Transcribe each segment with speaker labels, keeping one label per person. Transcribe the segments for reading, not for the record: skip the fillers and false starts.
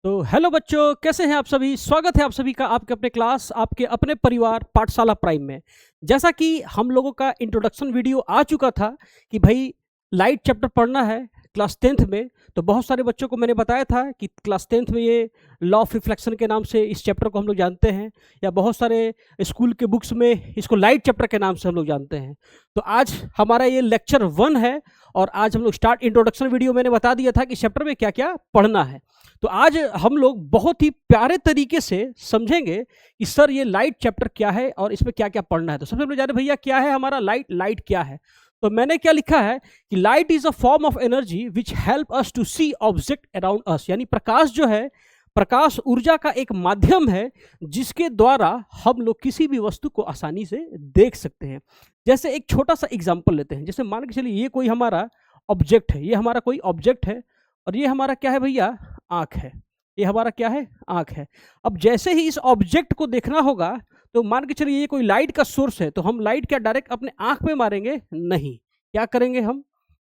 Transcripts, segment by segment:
Speaker 1: तो हेलो बच्चों, कैसे हैं आप सभी। स्वागत है आप सभी का आपके अपने क्लास, आपके अपने परिवार पाठशाला प्राइम में। जैसा कि हम लोगों का इंट्रोडक्शन वीडियो आ चुका था कि भाई लाइट चैप्टर पढ़ना है क्लास 10th में। तो बहुत सारे बच्चों को मैंने बताया था कि क्लास 10th में ये लॉ ऑफ रिफ्लेक्शन के नाम से इस चैप्टर को हम लोग जानते हैं, या बहुत सारे स्कूल के बुक्स में इसको लाइट चैप्टर के नाम से हम लोग जानते हैं। तो आज हमारा ये लेक्चर 1 है और आज हम लोग स्टार्ट इंट्रोडक्शन वीडियो मैंने बता दिया था कि चैप्टर में क्या क्या पढ़ना है। तो आज हम लोग बहुत ही प्यारे तरीके से समझेंगे कि सर ये लाइट चैप्टर क्या है और इसमें क्या क्या पढ़ना है। तो सबसे पहले जाने भैया क्या है हमारा लाइट। लाइट क्या है? तो मैंने क्या लिखा है कि light is a form of energy which help us to see object around us. यानी प्रकाश जो है, प्रकाश ऊर्जा का एक माध्यम है जिसके द्वारा हम लोग किसी भी वस्तु को आसानी से देख सकते हैं। जैसे एक छोटा सा एग्जांपल लेते हैं। जैसे मान के चलिए ये कोई हमारा ऑब्जेक्ट है, ये हमारा कोई ऑब्जेक्ट है और ये हमारा क्या है भैया, आंख है। ये हमारा क्या है, आंख है। अब जैसे ही इस ऑब्जेक्ट को देखना होगा तो मान के चलिए ये कोई लाइट का सोर्स है, तो हम लाइट क्या डायरेक्ट अपने आंख में मारेंगे? नहीं। क्या करेंगे हम?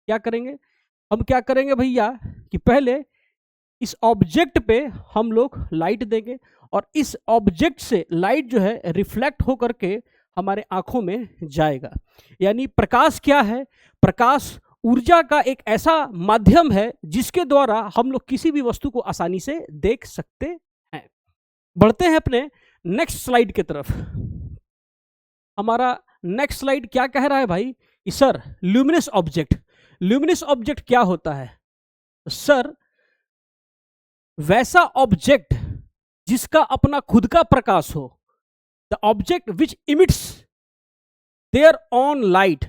Speaker 1: क्या करेंगे? हम क्या करेंगे भैया कि पहले इस ऑब्जेक्ट पे हम लोग लाइट देंगे और इस ऑब्जेक्ट से लाइट जो है रिफ्लेक्ट होकर के हमारे आंखों में जाएगा। यानी प्रकाश क्या है? प्रकाश ऊर्जा का एक ऐसा माध्यम है जिसके द्वारा हम लोग किसी भी वस्तु को आसानी से देख सकते हैं। बढ़ते हैं अपने नेक्स्ट स्लाइड की तरफ। हमारा नेक्स्ट स्लाइड क्या कह रहा है भाई कि sir luminous object. Luminous object क्या होता है? सर वैसा ऑब्जेक्ट जिसका अपना खुद का प्रकाश हो, the object which emits their own light.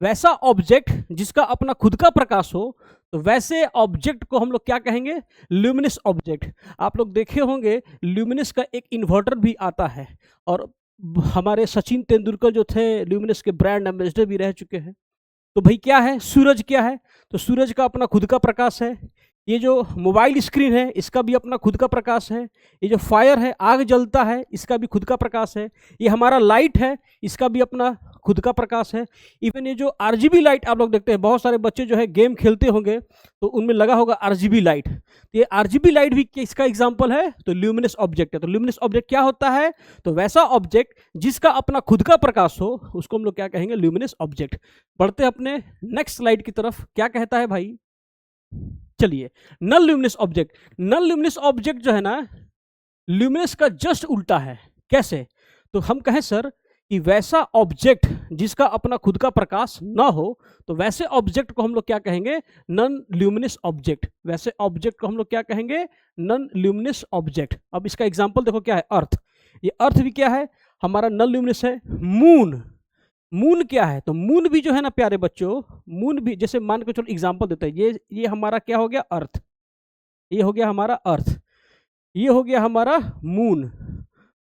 Speaker 1: वैसा ऑब्जेक्ट जिसका अपना खुद का प्रकाश हो, तो वैसे ऑब्जेक्ट को हम लोग क्या कहेंगे? Luminous object. आप लोग देखे होंगे ल्यूमिनस का एक इन्वर्टर भी आता है और हमारे सचिन तेंदुलकर जो थे ल्यूमिनस के ब्रांड एम्बेसडर भी रह चुके हैं। तो भाई क्या है? सूरज क्या है? तो सूरज का अपना खुद का प्रकाश है। ये जो मोबाइल स्क्रीन है इसका भी अपना खुद का प्रकाश है। ये जो फायर है, आग जलता है, इसका भी खुद का प्रकाश है। ये हमारा लाइट है, इसका भी अपना खुद का प्रकाश है। इवन ये जो आरजीबी लाइट आप लोग देखते हैं, बहुत सारे बच्चे जो है गेम खेलते होंगे तो उनमें लगा होगा आरजीबी लाइट। तो ये आरजीबी लाइट भी किसका एग्जाम्पल है? तो ल्यूमिनस ऑब्जेक्ट है। तो ल्यूमिनस ऑब्जेक्ट क्या होता है? तो वैसा ऑब्जेक्ट जिसका अपना खुद का प्रकाश हो उसको हम लोग क्या कहेंगे? Luminous object. बढ़ते अपने नेक्स्ट स्लाइड की तरफ। क्या कहता है भाई? चलिए, नल ल्यूमिनस ऑब्जेक्ट। नल ल्यूमिनस ऑब्जेक्ट जो है ना, ल्यूमिनस का जस्ट उल्टा है। कैसे? तो हम कहें सर कि वैसा ऑब्जेक्ट जिसका अपना खुद का प्रकाश ना हो, तो वैसे ऑब्जेक्ट को हम लोग क्या कहेंगे? Non luminous object. वैसे ऑब्जेक्ट को हम लोग क्या कहेंगे? Non luminous object. अब इसका एग्जांपल देखो क्या है, अर्थ। ये अर्थ भी क्या है? हमारा नन ल्यूमिनस है। मून, मून क्या है? तो मून भी जो है ना प्यारे बच्चों, मून भी जैसे मान के चलो एग्जांपल देते हैं, ये हमारा क्या हो गया? अर्थ। ये हो गया हमारा अर्थ। ये हो गया हमारा मून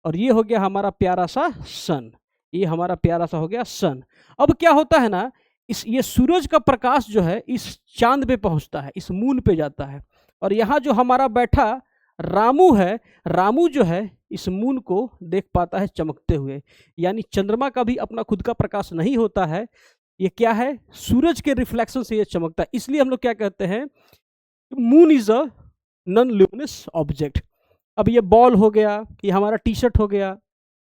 Speaker 1: और ये हो गया हमारा प्यारा सा सन। ये हमारा प्यारा सा हो गया सन। अब क्या होता है ना, ये सूरज का प्रकाश जो है इस चांद पे पहुंचता है, इस मून पे जाता है और यहाँ जो हमारा बैठा रामू है, रामू जो है इस मून को देख पाता है चमकते हुए। यानी चंद्रमा का भी अपना खुद का प्रकाश नहीं होता है, ये क्या है? सूरज के रिफ्लेक्शन से ये चमकता है। इसलिए हम लोग क्या कहते हैं? Moon is a non luminous object. अब ये बॉल हो गया, ये हमारा टी शर्ट हो गया,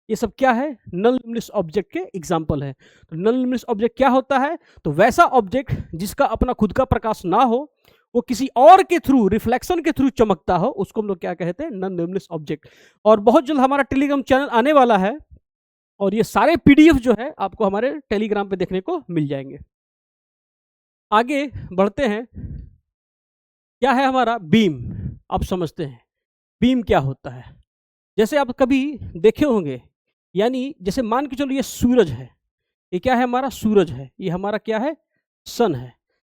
Speaker 1: ये सब क्या है? नॉन ल्यूमिनस ऑब्जेक्ट के एग्जाम्पल है। तो नॉन ल्यूमिनस ऑब्जेक्ट क्या होता है? तो वैसा ऑब्जेक्ट जिसका अपना खुद का प्रकाश ना हो, वो किसी और के थ्रू, रिफ्लेक्शन के थ्रू चमकता हो, उसको हम लोग क्या कहते हैं? Non luminous object. और बहुत जल्द हमारा टेलीग्राम चैनल आने वाला है और ये सारे पीडीएफ जो है आपको हमारे टेलीग्राम पे देखने को मिल जाएंगे। आगे बढ़ते हैं। क्या है हमारा? बीम। आप समझते हैं बीम क्या होता है? जैसे आप कभी देखे होंगे, यानी जैसे मान के चलो ये सूरज है, ये क्या है? हमारा सूरज है। ये हमारा क्या है? सन है।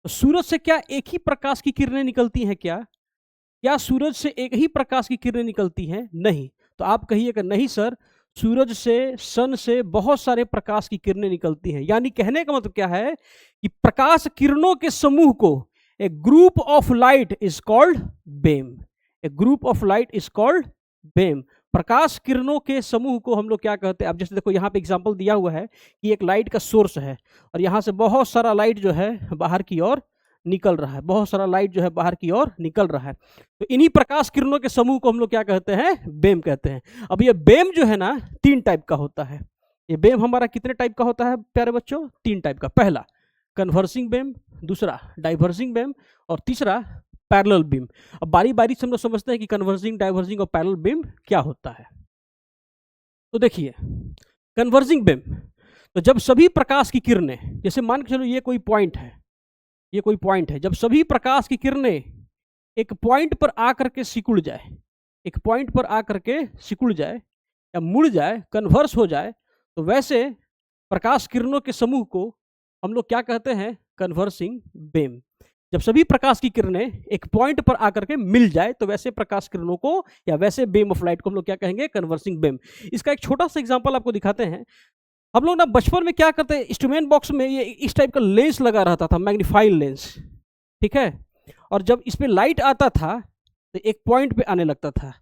Speaker 1: तो सूरज से क्या एक ही प्रकाश की किरणें निकलती हैं क्या? क्या सूरज से एक ही प्रकाश की किरणें निकलती हैं? नहीं। तो आप कहिएगा नहीं सर, सूरज से, सन से बहुत सारे प्रकाश की किरणें निकलती हैं। यानी कहने का मतलब क्या है कि प्रकाश किरणों के समूह को a group of light is called beam. A group of light is called beam. प्रकाश किरणों के समूह को हम लोग क्या कहते हैं? अब जैसे देखो यहाँ पे एग्जांपल दिया हुआ है कि एक लाइट का सोर्स है और यहाँ से बहुत सारा लाइट जो है बाहर की ओर निकल रहा है, बहुत सारा लाइट जो है बाहर की ओर निकल रहा है। तो इन्हीं प्रकाश किरणों के समूह को हम लोग क्या कहते हैं, बेम कहते हैं। अब ये बेम जो है ना 3 टाइप का होता है। ये बेम हमारा कितने टाइप का होता है प्यारे बच्चों, 3 टाइप का। पहला कन्वर्सिंग बेम, दूसरा डाइवर्जिंग बेम और तीसरा पैरेलल बीम। अब बारी बारी से हम लोग समझते हैं कि कन्वर्जिंग, डाइवर्जिंग और पैरेलल बीम क्या होता है। तो देखिए कन्वर्जिंग बीम, तो जब सभी प्रकाश की किरणें, जैसे मान के चलो ये कोई पॉइंट है, ये कोई पॉइंट है, जब सभी प्रकाश की किरणें एक पॉइंट पर आकर के सिकुड़ जाए, एक पॉइंट पर आकर के सिकुड़ जाए या मुड़ जाए, कन्वर्स हो जाए, तो वैसे प्रकाश किरणों के समूह को हम लोग क्या कहते हैं, कन्वर्सिंग बीम। जब सभी प्रकाश की किरणें एक पॉइंट पर आकर के मिल जाए तो वैसे प्रकाश किरणों को या वैसे बीम ऑफ लाइट को हम लोग क्या कहेंगे, कन्वर्सिंग बीम। इसका एक छोटा सा एग्जांपल आपको दिखाते हैं। हम लोग ना बचपन में क्या करते हैं, इंस्ट्रूमेंट बॉक्स में ये इस टाइप का लेंस लगा रहता था, मैग्नीफाइंग लेंस, ठीक है। और जब इस पे लाइट आता था तो एक पॉइंट पे आने लगता था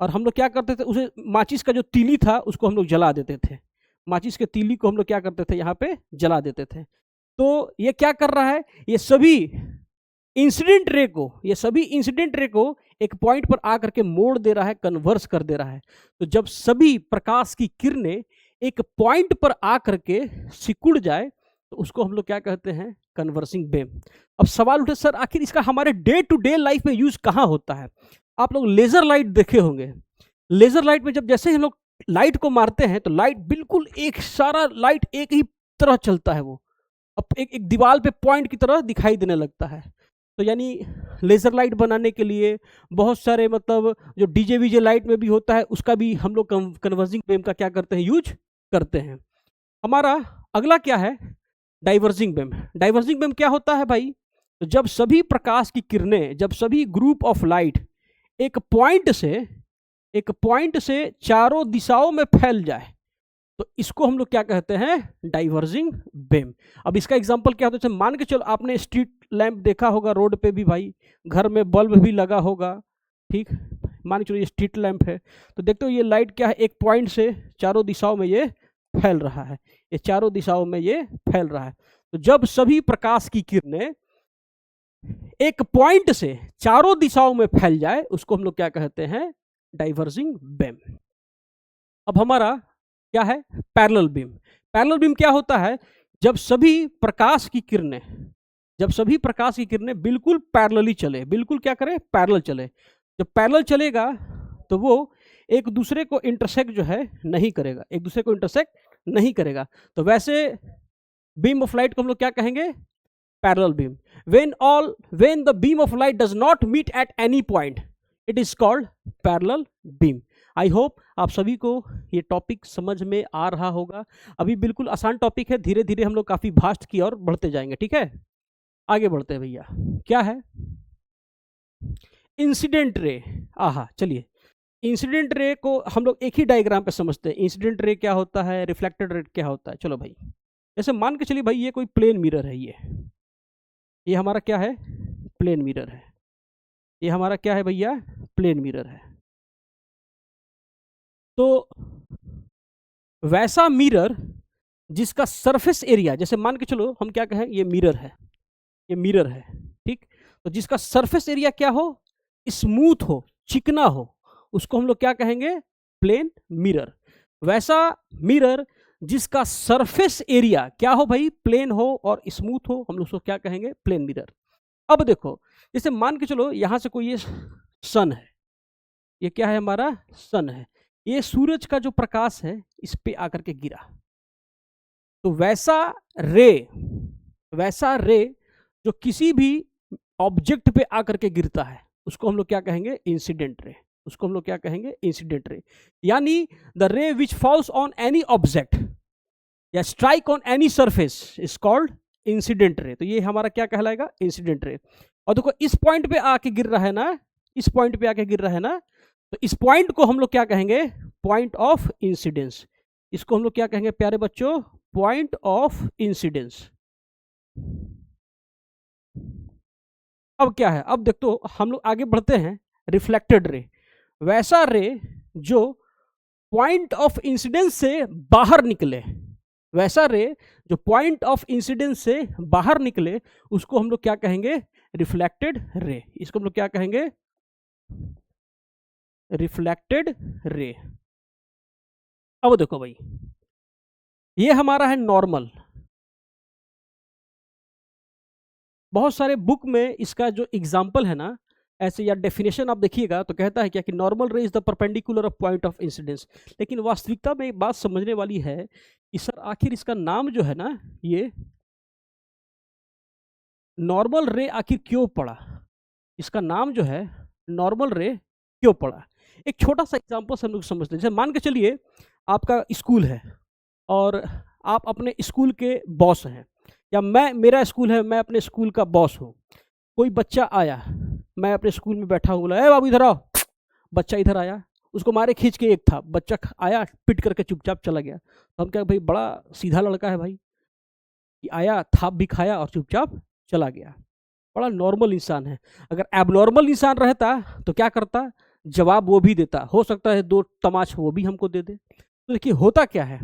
Speaker 1: और हम लोग क्या करते थे, उसे माचिस का जो तीली था उसको हम लोग जला देते थे। माचिस के तीली को हम लोग क्या करते थे, यहाँ पे जला देते थे। तो ये क्या कर रहा है, ये सभी इंसिडेंट रे को, ये सभी इंसिडेंट रे को एक पॉइंट पर आकर के मोड़ दे रहा है, कन्वर्स कर दे रहा है। तो जब सभी प्रकाश की किरणें एक पॉइंट पर आकर के सिकुड़ जाए तो उसको हम लोग क्या कहते हैं, कन्वर्सिंग बीम। अब सवाल उठे, सर आखिर इसका हमारे डे टू डे लाइफ में यूज कहाँ होता है। आप लोग लेजर लाइट देखे होंगे। लेजर लाइट में जब जैसे हम लोग लाइट को मारते हैं तो लाइट बिल्कुल एक सारा लाइट एक ही तरह चलता है, वो अब एक दीवार पे पॉइंट की तरह दिखाई देने लगता है। तो यानी लेज़र लाइट बनाने के लिए बहुत सारे, मतलब जो डीजे वीजे लाइट में भी होता है उसका भी हम लोग कन्वर्जिंग बीम का क्या करते हैं, यूज करते हैं। हमारा अगला क्या है, डाइवर्जिंग बीम। डाइवर्जिंग बीम क्या होता है भाई, तो जब सभी प्रकाश की किरणें, जब सभी ग्रुप ऑफ लाइट एक पॉइंट से चारों दिशाओं में फैल जाए तो इसको हम लोग क्या कहते हैं, डाइवर्जिंग बीम। अब इसका एग्जांपल क्या होता है, मान के चलो आपने स्ट्रीट लैंप देखा होगा रोड पे भी भाई, घर में बल्ब भी लगा होगा, ठीक। मान के चलो ये स्ट्रीट लैंप है, तो देखते हो ये लाइट क्या है, एक पॉइंट से चारों दिशाओं में ये फैल रहा है, ये चारों दिशाओं में ये फैल रहा है। तो जब सभी प्रकाश की किरणें एक पॉइंट से चारों दिशाओं में फैल जाए उसको हम लोग क्या कहते हैं, डाइवर्जिंग बीम। अब हमारा क्या है, पैरेलल बीम। पैरेलल बीम क्या होता है, जब सभी प्रकाश की किरणें, जब सभी प्रकाश की किरणें बिल्कुल पैरेलली चले, बिल्कुल क्या करे, पैरेलल चले। जब पैरेलल चलेगा तो वो एक दूसरे को इंटरसेक्ट जो है नहीं करेगा, एक दूसरे को इंटरसेक्ट नहीं करेगा। तो वैसे बीम ऑफ लाइट को हम लोग क्या कहेंगे, parallel beam. when the beam of light does not meet at any point it is called parallel beam। I hope आप सभी को ये टॉपिक समझ में आ रहा होगा। अभी बिल्कुल आसान टॉपिक है, धीरे धीरे हम लोग काफी भास्ट की ओर बढ़ते जाएंगे, ठीक है। आगे बढ़ते हैं भैया, क्या है इंसिडेंट रे। आहा, चलिए इंसिडेंट रे को हम लोग एक ही डायग्राम पे समझते हैं। इंसिडेंट रे क्या होता है, रिफ्लेक्टेड रे क्या होता है। चलो भाई, जैसे मान के चलिए भाई ये कोई प्लेन मिरर है, ये हमारा क्या है, प्लेन मिरर है। ये हमारा क्या है भैया, प्लेन मिरर है। तो वैसा मिरर जिसका सरफेस एरिया, जैसे मान के चलो हम क्या कहें, ये मिरर है, ये मिरर है, ठीक। तो जिसका सरफेस एरिया क्या हो, स्मूथ हो, चिकना हो, उसको हम लोग क्या कहेंगे, प्लेन मिरर। वैसा मिरर जिसका सरफेस एरिया क्या हो भाई, प्लेन हो और स्मूथ हो, हम लोग उसको क्या कहेंगे, प्लेन मिरर। अब देखो, जैसे मान के चलो यहां से कोई ये सन है, ये क्या है हमारा, सन है। ये सूरज का जो प्रकाश है इस पे आकर के गिरा, तो वैसा रे जो किसी भी ऑब्जेक्ट पे आकर के गिरता है उसको हम लोग क्या कहेंगे, इंसिडेंट रे। उसको हम लोग क्या कहेंगे, इंसिडेंट रे। यानी the ray which falls on any object या strike on any surface is called incident ray. तो ये हमारा क्या कहलाएगा, इंसिडेंट रे। और देखो इस पॉइंट पे आके गिर रहा है ना, इस पॉइंट पे आके गिर रहा है ना, तो इस पॉइंट को हम लोग क्या कहेंगे, पॉइंट ऑफ इंसिडेंस। इसको हम लोग क्या कहेंगे प्यारे बच्चों, पॉइंट ऑफ इंसिडेंस। अब क्या है, अब देखो हम लोग आगे बढ़ते हैं, रिफ्लेक्टेड रे। वैसा रे जो पॉइंट ऑफ इंसिडेंस से बाहर निकले, वैसा रे जो पॉइंट ऑफ इंसिडेंस से बाहर निकले उसको हम लोग क्या कहेंगे, रिफ्लेक्टेड रे। इसको हम लोग क्या कहेंगे, रिफ्लेक्टेड रे। अब देखो भाई, ये हमारा है नॉर्मल। बहुत सारे बुक में इसका जो एग्जाम्पल है ना, ऐसे या डेफिनेशन आप देखिएगा तो कहता है क्या कि नॉर्मल रे is the perpendicular of point of incidence. लेकिन वास्तविकता में एक बात समझने वाली है कि सर आखिर इसका नाम जो है ना, ये नॉर्मल रे आखिर क्यों पड़ा, इसका नाम जो है नॉर्मल रे क्यों पड़ा। एक छोटा सा एग्जांपल से हम लोग समझते हैं। जैसे मान के चलिए आपका स्कूल है और आप अपने स्कूल के बॉस हैं, या मेरा स्कूल है, मैं अपने स्कूल का बॉस हूँ। कोई बच्चा आया, मैं अपने स्कूल में बैठा हूँ, बोला ए बाबू इधर आओ। बच्चा इधर आया, उसको मारे खींच के एक था, बच्चा आया पिट करके चुपचाप चला गया। तो हम क्या, भाई बड़ा सीधा लड़का है भाई, कि आया थाप भी खाया और चुपचाप चला गया, बड़ा नॉर्मल इंसान है। अगर एबनॉर्मल इंसान रहता तो क्या करता, जवाब वो भी देता, हो सकता है 2 तमाच वो भी हमको दे दे। तो देखिए होता क्या है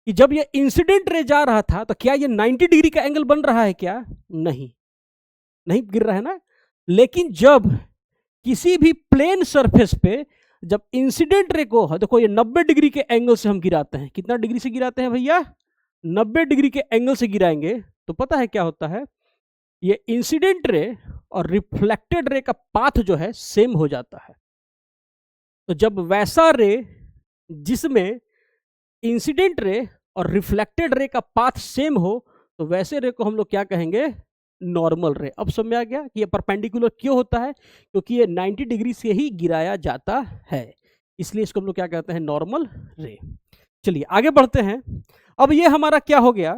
Speaker 1: कि जब ये इंसिडेंट रे जा रहा था तो क्या ये 90 डिग्री का एंगल बन रहा है क्या, नहीं नहीं गिर रहा है ना। लेकिन जब किसी भी प्लेन सरफेस पे जब इंसिडेंट रे को, देखो ये 90 डिग्री के एंगल से हम गिराते हैं, कितना डिग्री से गिराते हैं भैया, 90 डिग्री के एंगल से गिराएंगे, तो पता है क्या होता है, ये इंसिडेंट रे और रिफ्लेक्टेड रे का पाथ जो है सेम हो जाता है। तो जब वैसा रे जिसमें इंसिडेंट रे और रिफ्लेक्टेड रे का पाथ सेम हो, तो वैसे रे को हम लोग क्या कहेंगे, नॉर्मल रे। अब समझ में आ गया कि ये परपेंडिकुलर क्यों होता है, क्योंकि ये 90 डिग्री से ही गिराया जाता है, इसलिए इसको हम लोग क्या कहते हैं, नॉर्मल रे। चलिए आगे बढ़ते हैं। अब ये हमारा क्या हो गया,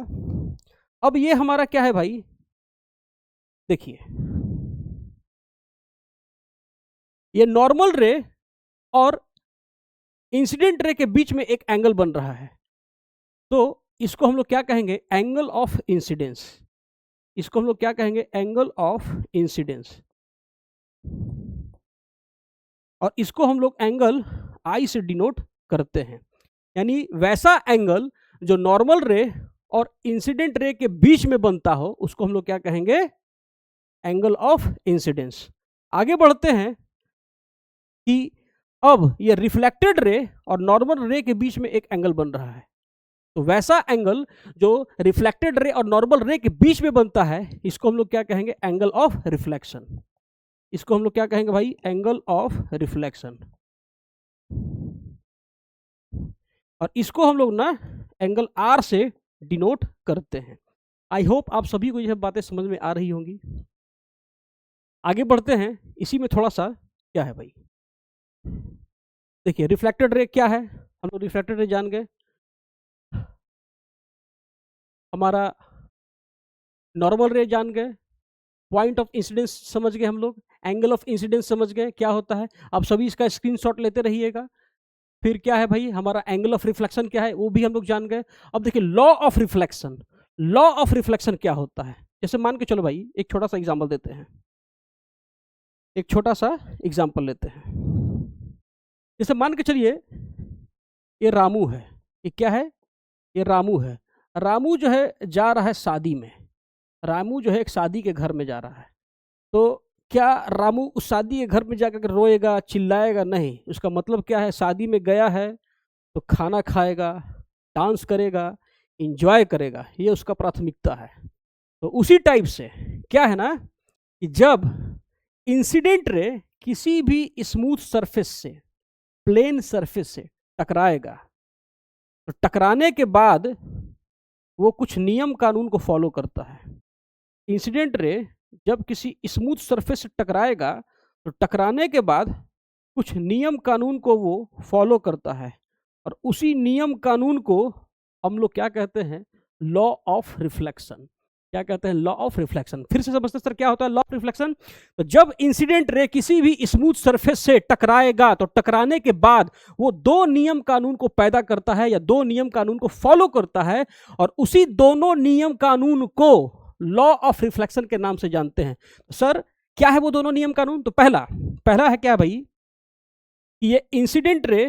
Speaker 1: अब ये हमारा क्या है भाई, देखिए ये नॉर्मल रे और इंसिडेंट रे के बीच में एक एंगल बन रहा है, तो इसको हम लोग क्या कहेंगे, एंगल ऑफ इंसिडेंस। इसको हम लोग क्या कहेंगे, एंगल ऑफ इंसिडेंस। और इसको हम लोग एंगल आई से डिनोट करते हैं। यानी वैसा एंगल जो नॉर्मल रे और इंसिडेंट रे के बीच में बनता हो उसको हम लोग क्या कहेंगे, एंगल ऑफ इंसिडेंस। आगे बढ़ते हैं कि अब ये रिफ्लेक्टेड रे और नॉर्मल रे के बीच में एक एंगल बन रहा है, तो वैसा एंगल जो रिफ्लेक्टेड रे और नॉर्मल रे के बीच में बनता है इसको हम लोग क्या कहेंगे, एंगल ऑफ रिफ्लेक्शन। इसको हम लोग क्या कहेंगे भाई, एंगल ऑफ रिफ्लेक्शन। और इसको हम लोग ना एंगल आर से डिनोट करते हैं। आई होप आप सभी को यह बातें समझ में आ रही होंगी। आगे बढ़ते हैं, इसी में थोड़ा सा क्या है भाई, देखिए रिफ्लेक्टेड रे क्या है, हम लोग रिफ्लेक्टेड रे जान गए, हमारा नॉर्मल रे जान गए, पॉइंट ऑफ इंसिडेंस समझ गए हम लोग, एंगल ऑफ इंसिडेंस समझ गए क्या होता है। आप सभी इसका स्क्रीनशॉट लेते रहिएगा। फिर क्या है भाई, हमारा एंगल ऑफ रिफ्लेक्शन क्या है वो भी हम लोग जान गए। अब देखिए law of reflection, law of reflection क्या होता है। जैसे मान के चलो भाई, एक छोटा सा एग्जांपल देते हैं, एक छोटा सा एग्जांपल लेते हैं। जैसे मान के चलिए ये रामू है, ये क्या है, ये रामू है। रामू जो है जा रहा है शादी में, रामू जो है एक शादी के घर में जा रहा है। तो क्या रामू उस शादी के घर में जाकर रोएगा, चिल्लाएगा, नहीं। उसका मतलब क्या है, शादी में गया है तो खाना खाएगा, डांस करेगा, इंजॉय करेगा, ये उसका प्राथमिकता है। तो उसी टाइप से क्या है ना कि जब इंसिडेंट रे किसी भी स्मूथ सरफेस से, प्लेन सरफेस से टकराएगा, तो टकराने के बाद वो कुछ नियम कानून को फॉलो करता है। इंसिडेंट रे जब किसी स्मूथ सरफेस से टकराएगा तो टकराने के बाद कुछ नियम कानून को वो फॉलो करता है, और उसी नियम कानून को हम लोग क्या कहते हैं, लॉ ऑफ रिफ्लेक्शन। क्या कहते हैं, लॉ ऑफ रिफ्लेक्शन। फिर से समझते सर क्या होता है लॉ ऑफ रिफ्लेक्शन। तो जब इंसिडेंट रे किसी भी स्मूथ सरफेस से टकराएगा तो टकराने के बाद वो 2 नियम कानून को पैदा करता है या 2 नियम कानून को फॉलो करता है, और उसी दोनों नियम कानून को लॉ ऑफ रिफ्लेक्शन के नाम से जानते हैं। तो सर क्या है वो दोनों नियम कानून, तो पहला है क्या भाई, कि ये इंसिडेंट रे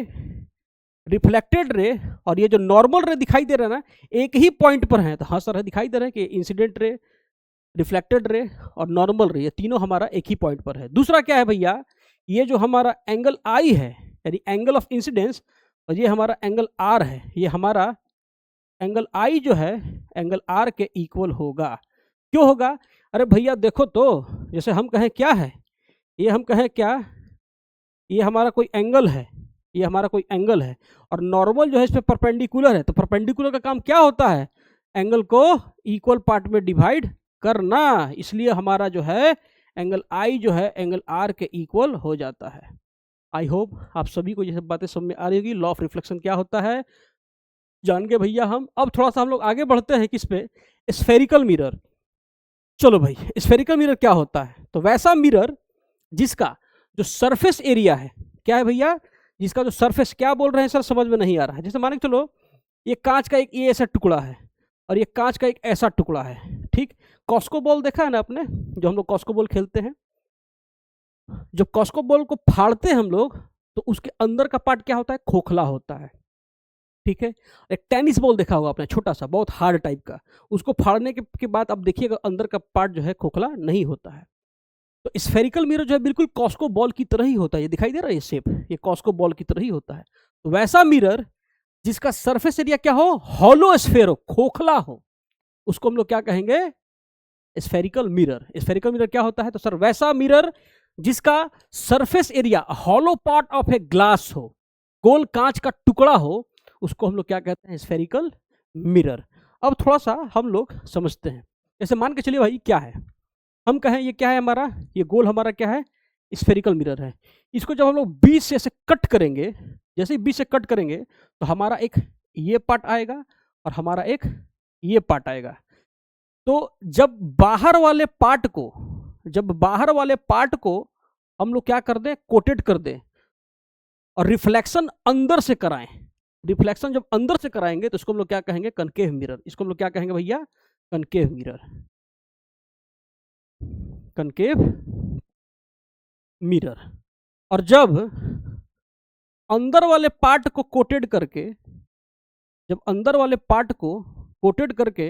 Speaker 1: रिफ्लेक्टेड रे और ये जो नॉर्मल रे दिखाई दे रहा है ना, एक ही पॉइंट पर है। तो हाँ सर, दिखाई दे रहा है कि इंसिडेंट रे, रिफ्लेक्टेड रे और नॉर्मल रे, ये तीनों हमारा एक ही पॉइंट पर है। दूसरा क्या है भैया, ये जो हमारा एंगल आई है, यानी एंगल ऑफ इंसिडेंस, और ये हमारा एंगल आर है, ये हमारा एंगल आई जो है एंगल आर के इक्वल होगा। क्यों होगा? अरे भैया देखो तो, जैसे हम कहें क्या है, ये हम कहें क्या, ये हमारा कोई एंगल है, ये हमारा कोई एंगल है, और नॉर्मल जो है इस पर परपेंडिकुलर है। तो परपेंडिकुलर का काम क्या होता है? एंगल को इक्वल पार्ट में डिवाइड करना। इसलिए हमारा जो है एंगल आई जो है एंगल आर के इक्वल हो जाता है। आई होप आप सभी को ये सब बातें समझ में आ रही होगी। लॉ ऑफ रिफ्लेक्शन क्या होता है जान के भैया हम। अब थोड़ा सा हम लोग आगे बढ़ते हैं किस पे, स्फेरिकल मिरर। चलो भाई, स्फेरिकल मिरर क्या होता है? तो वैसा मिरर जिसका जो सरफेस एरिया है, क्या है भैया, जिसका जो सरफेस, क्या बोल रहे हैं सर, समझ में नहीं आ रहा है। जैसे माने चलो ये कांच का एक ये ऐसा टुकड़ा है और ये कांच का एक ऐसा टुकड़ा है, ठीक। कॉस्को बॉल देखा है ना आपने, जो हम लोग कॉस्को बॉल खेलते हैं, जब कॉस्को बॉल को फाड़ते हैं हम लोग, तो उसके अंदर का पार्ट क्या होता है? खोखला होता है, ठीक है। एक टेनिस बॉल देखा होगा आपने, छोटा सा, बहुत हार्ड टाइप का, उसको फाड़ने के बाद आप देखिएगा अंदर का पार्ट जो है खोखला नहीं होता है। तो स्फेरिकल मिरर जो है बिल्कुल कॉस्को बॉल की तरह ही होता है। ये दिखाई दे रहा है, ये शेप, ये कॉस्को बॉल की तरह ही होता है। तो वैसा मिरर जिसका सरफेस एरिया क्या हो, हॉलो स्फेयर हो, खोखला हो, उसको हम लोग क्या कहेंगे? Spherical mirror. स्फेरिकल मिरर क्या होता है? तो सर वैसा मिरर जिसका surface area hollow part of a glass हो, गोल कांच का टुकड़ा हो, उसको हम लोग क्या कहते हैं? Spherical mirror. अब थोड़ा सा हम लोग समझते हैं। जैसे मान के चलिए भाई क्या है, हम कहें ये क्या है हमारा, ये गोल हमारा क्या है? स्फेरिकल मिरर है। इसको जब हम लोग बीच से ऐसे कट करेंगे, जैसे ही बीच से कट करेंगे, तो हमारा एक ये पार्ट आएगा और हमारा एक ये पार्ट आएगा। तो जब बाहर वाले पार्ट को हम लोग क्या कर दें? कोटेड कर दें, और रिफ्लेक्शन अंदर से कराएं। रिफ्लेक्शन जब अंदर से कराएंगे तो इसको हम लोग क्या कहेंगे? Concave mirror. इसको हम लोग क्या कहेंगे भैया? Concave mirror. Concave mirror. और जब अंदर वाले पार्ट को कोटेड करके,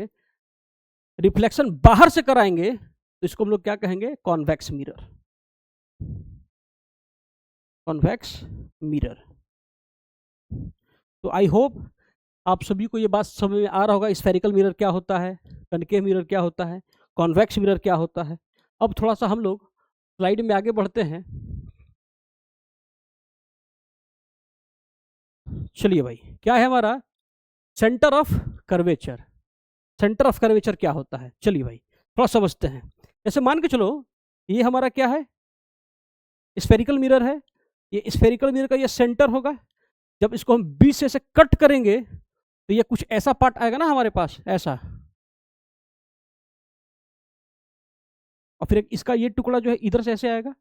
Speaker 1: रिफ्लेक्शन बाहर से कराएंगे, तो इसको हम लोग क्या कहेंगे? Convex mirror. Convex mirror. तो आई होप आप सभी को ये बात समझ में आ रहा होगा, स्फेरिकल मिरर क्या होता है, कनकेव मिरर क्या होता है, कॉन्वेक्स मिरर क्या होता है। अब थोड़ा सा हम लोग स्लाइड में आगे बढ़ते हैं। चलिए भाई, क्या है हमारा? Centre of curvature. Centre of curvature क्या होता है? चलिए भाई थोड़ा समझते हैं। जैसे मान के चलो ये हमारा क्या है? स्फेरिकल मिरर है। ये स्फेरिकल मिरर का ये सेंटर होगा। जब इसको हम बीच से ऐसे कट करेंगे तो ये कुछ ऐसा पार्ट आएगा ना हमारे पास, ऐसा, और फिर इसका ये टुकड़ा जो है इधर से ऐसे आएगा।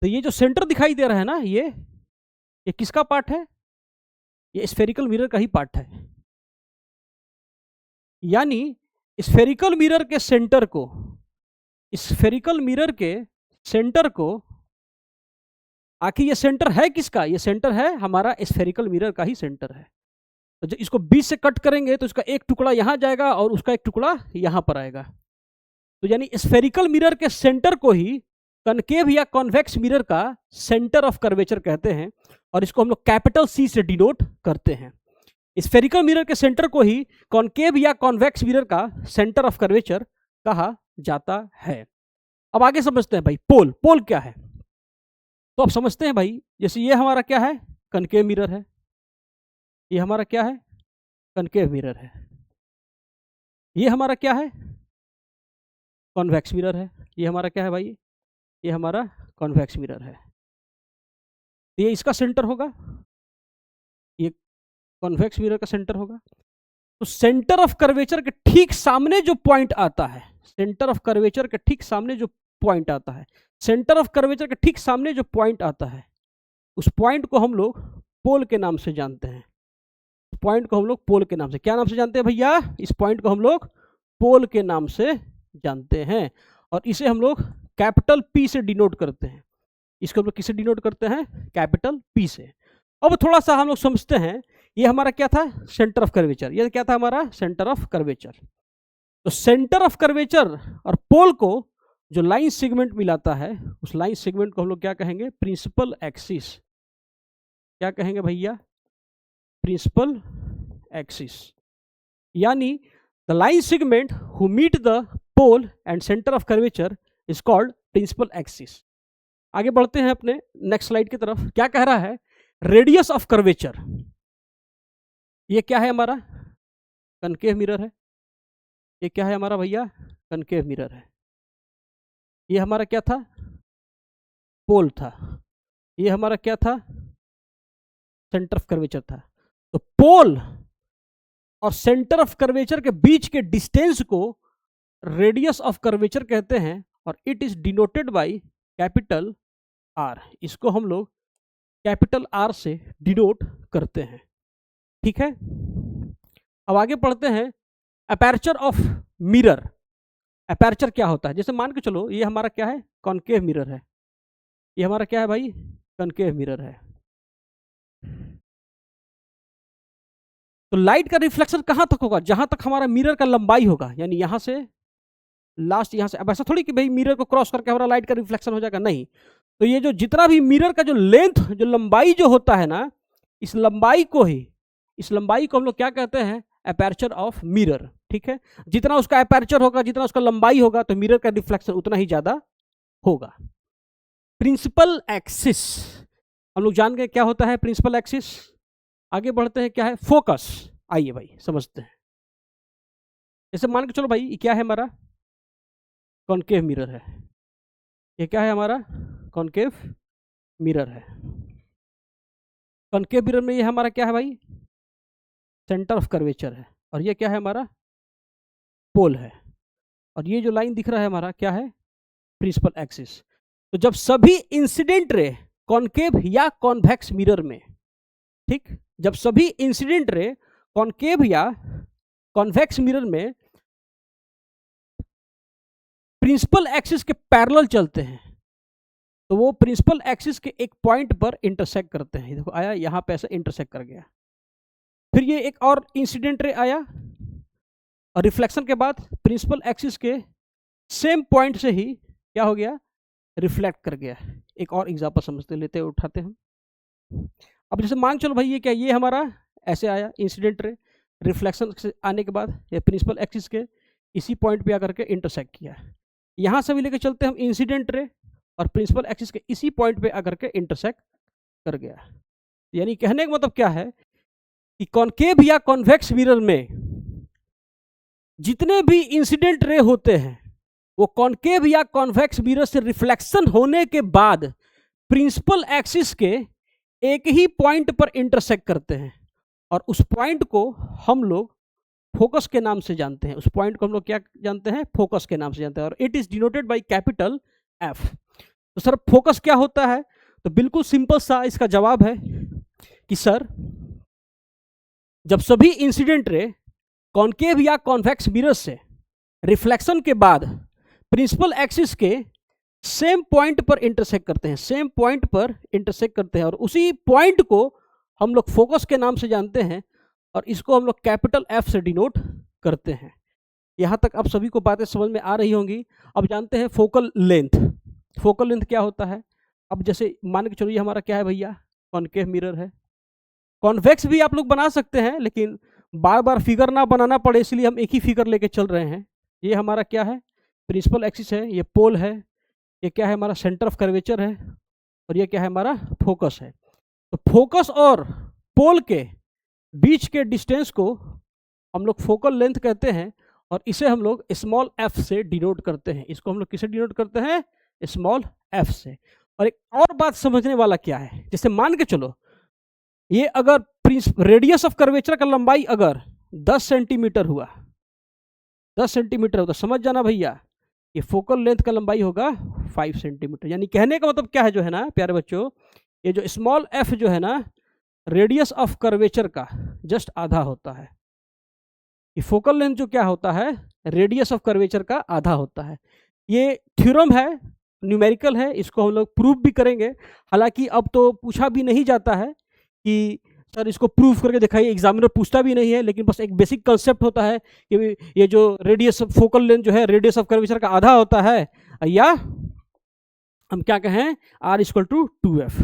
Speaker 1: तो ये जो सेंटर दिखाई दे रहा है ना, ये किसका पार्ट है? ये स्फेरिकल मिरर का ही पार्ट है। यानी स्फेरिकल मिरर के सेंटर को, आखिर ये सेंटर है किसका? ये सेंटर है हमारा स्फेरिकल मिरर का ही सेंटर है। तो जब इसको बीच से कट करेंगे तो इसका एक टुकड़ा यहां जाएगा और उसका एक टुकड़ा यहां पर आएगा। तो यानी स्फेरिकल मिरर के सेंटर को ही कनकेव या कॉन्वेक्स मिरर का सेंटर ऑफ कर्वेचर कहते हैं, और इसको हम लोग कैपिटल सी से डिनोट करते हैं। स्फेरिकल मिरर के सेंटर को ही कॉन्केव या कॉन्वेक्स मिरर का सेंटर ऑफ कर्वेचर कहा जाता है। अब आगे समझते हैं भाई, पोल क्या है। तो अब समझते हैं भाई, जैसे ये हमारा क्या है? कनकेव मिरर है। ये हमारा क्या है? कनकेव मिरर है। ये हमारा क्या है? कॉन्वेक्स मिरर है। ये हमारा क्या है भाई? ये हमारा कॉन्वेक्स मिरर है। ये इसका सेंटर होगा, ये कॉन्वेक्स मिरर का सेंटर होगा। तो सेंटर ऑफ कर्वेचर के ठीक सामने जो पॉइंट आता है, सेंटर ऑफ कर्वेचर के ठीक सामने जो पॉइंट आता है, उस पॉइंट को हम लोग पोल के नाम से जानते हैं। क्या नाम से जानते हैं भैया? इस पॉइंट को हम लोग पोल के नाम से जानते हैं, और इसे हम लोग कैपिटल पी से डिनोट करते हैं। इसको हम लोग किससे डिनोट करते हैं? कैपिटल P से। अब थोड़ा सा हम लोग समझते हैं, ये हमारा क्या था? Centre of curvature. ये क्या था हमारा? Centre of curvature. तो सेंटर ऑफ कर्वेचर और पोल को जो लाइन सेगमेंट मिलाता है, उस लाइन सेगमेंट को हम लोग क्या कहेंगे? Principal axis. क्या कहेंगे भैया? Principal axis. यानी the line segment who meet the pole and centre of curvature is called principal axis. आगे बढ़ते हैं अपने नेक्स्ट स्लाइड की तरफ। क्या कह रहा है? Radius of curvature. ये क्या है हमारा? कनकेव मिरर है। ये क्या है हमारा भैया? कनकेव मिरर है। ये हमारा क्या था? पोल था। ये हमारा क्या था? सेंटर ऑफ कर्वेचर था। तो पोल और सेंटर ऑफ कर्वेचर के बीच के डिस्टेंस को रेडियस ऑफ कर्वेचर कहते हैं और it is denoted by capital R। इसको हम लोग कैपिटल R से डिनोट करते हैं। ठीक है, अब आगे पढ़ते हैं अपर्चर ऑफ मिरर। अपर्चर क्या होता है? जैसे मान के चलो ये हमारा क्या है? कॉनकेव मिरर है। ये हमारा क्या है भाई? कॉनकेव मिरर है। तो लाइट का रिफ्लेक्शन कहां तक होगा? जहां तक हमारा मिरर का लंबाई होगा, यानी यहां से लास्ट यहां से। अब ऐसा थोड़ी कि भाई मिरर को क्रॉस करके हमारा लाइट का रिफ्लेक्शन हो जाएगा, नहीं। तो ये जो जितना भी मिरर का जो लेंथ, जो लंबाई जो होता है ना, इस लंबाई को हम लोग क्या कहते हैं? Aperture of mirror. ठीक है, जितना उसका अपर्चर होगा, जितना उसका लंबाई होगा, तो मिरर का रिफ्लेक्शन उतना ही ज्यादा होगा। प्रिंसिपल एक्सिस हम लोग जान गए क्या होता है प्रिंसिपल एक्सिस। आगे बढ़ते हैं, क्या है? फोकस। आइए भाई समझते हैं। जैसे मान के चलो भाई ये क्या है हमारा? कॉनकेव मिरर है। ये क्या है हमारा? कॉनकेव मिरर है। कॉनकेव मिरर में ये हमारा क्या है भाई? सेंटर ऑफ कर्वेचर है। और ये क्या है हमारा? पोल है। और ये जो लाइन दिख रहा है हमारा क्या है? Principal axis. तो जब सभी इंसिडेंट रे कॉनकेव या कॉन्वेक्स मिरर में, ठीक, जब सभी इंसिडेंट रे कॉनकेव या कॉन्वेक्स मिरर में प्रिंसिपल एक्सिस के पैरेलल चलते हैं, तो वो प्रिंसिपल एक्सिस के एक पॉइंट पर इंटरसेक्ट करते हैं। देखो आया, यहां पे ऐसे इंटरसेक्ट कर गया। फिर ये एक और इंसिडेंट रे आया और रिफ्लेक्शन के बाद प्रिंसिपल एक्सिस के सेम पॉइंट से ही क्या हो गया? रिफ्लेक्ट कर गया। एक और एग्जांपल समझते लेते उठाते हम। अब जैसे मान चलो भाई ये क्या? ये हमारा ऐसे आया इंसिडेंट रे, रिफ्लेक्शन से आने के बाद ये प्रिंसिपल एक्सिस के इसी पॉइंट पे आकर के इंटरसेक्ट किया। यहां से भी लेके चलते हम इंसिडेंट रे और प्रिंसिपल एक्सिस के इसी पॉइंट पे आकर के इंटरसेक्ट कर गया। यानी कहने का मतलब क्या है कि कॉनकेव या कॉन्वेक्स मिरर में जितने भी इंसिडेंट रे होते हैं, वो कॉनकेव या कॉन्वेक्स मिरर से रिफ्लेक्शन होने के बाद प्रिंसिपल एक्सिस के एक ही पॉइंट पर इंटरसेक्ट करते हैं और उस पॉइंट को हम लोग फोकस के नाम से जानते हैं। उस पॉइंट को हम लोग क्या जानते हैं? फोकस के नाम से जानते हैं। और it is denoted by capital F। तो सर फोकस क्या होता है? तो बिल्कुल सिंपल सा इसका जवाब है कि सर जब सभी इंसिडेंट रे कॉनकेव या कॉन्वेक्स मिरर से रिफ्लेक्शन के बाद प्रिंसिपल एक्सिस के सेम पॉइंट पर इंटरसेक्ट करते हैं, सेम पॉइंट पर इंटरसेक्ट करते हैं और उसी पॉइंट को हम लोग फोकस के नाम से जानते हैं और इसको हम लोग कैपिटल F से डिनोट करते हैं। यहां तक आप सभी को बातें समझ में आ रही होंगी। अब जानते हैं फोकल लेंथ। फोकल लेंथ क्या होता है? अब जैसे मान के चलो ये हमारा क्या है भैया? कॉनकेव मिरर है। कॉन्वेक्स भी आप लोग बना सकते हैं, लेकिन बार बार फिगर ना बनाना पड़े इसलिए हम एक ही फिगर लेके चल रहे हैं। ये हमारा क्या है? प्रिंसिपल एक्सिस है। ये पोल है। ये क्या है? हमारा सेंटर ऑफ कर्वेचर है। और ये क्या है? हमारा फोकस है। तो फोकस और पोल के बीच के डिस्टेंस को हम लोग फोकल लेंथ कहते हैं और इसे हम लोग स्मॉल f से डिनोट करते हैं। इसको हम लोग किसे डिनोट करते हैं? स्मॉल f से। और एक और बात समझने वाला क्या है, जैसे मान के चलो ये अगर रेडियस ऑफ कर्वेचर का लंबाई अगर 10 सेंटीमीटर हुआ, 10 सेंटीमीटर हो, तो समझ जाना भैया ये फोकल लेंथ का लंबाई होगा 5 सेंटीमीटर। यानी कहने का मतलब क्या है जो है ना प्यारे बच्चों, ये जो स्मॉल f जो है ना रेडियस ऑफ कर्वेचर का जस्ट आधा होता है। ये फोकल लेंथ जो क्या होता है? रेडियस ऑफ कर्वेचर का आधा होता है। ये थ्योरम है न्यूमेरिकल है, इसको हम लोग प्रूव भी करेंगे। हालांकि अब तो पूछा भी नहीं जाता है कि सर इसको प्रूव करके दिखाइए, एग्जामिनर पूछता भी नहीं है, लेकिन बस एक बेसिक कंसेप्ट होता है कि ये जो रेडियस फोकल लेंथ जो है रेडियस ऑफ कर्वेचर का आधा होता है, या हम क्या कहें R=2f।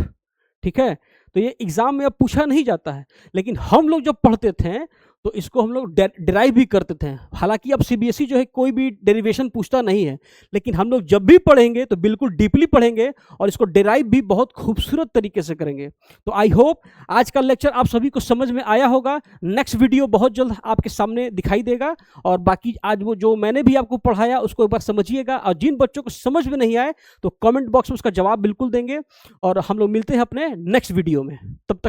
Speaker 1: ठीक है, तो ये एग्जाम में अब पूछा नहीं जाता है, लेकिन हम लोग जब पढ़ते थे तो इसको हम लोग डिराइव भी करते थे। हालांकि अब सीबीएसई जो है कोई भी डेरिवेशन पूछता नहीं है, लेकिन हम लोग जब भी पढ़ेंगे तो बिल्कुल डीपली पढ़ेंगे और इसको डिराइव भी बहुत खूबसूरत तरीके से करेंगे। तो आई होप आज का लेक्चर आप सभी को समझ में आया होगा। नेक्स्ट वीडियो बहुत जल्द आपके सामने दिखाई देगा, और बाकी आज वो जो मैंने भी आपको पढ़ाया उसको एक बार समझिएगा, और जिन बच्चों को समझ में नहीं आए तो कमेंट बॉक्स में उसका जवाब बिल्कुल देंगे, और हम लोग मिलते हैं अपने नेक्स्ट वीडियो में। तब तक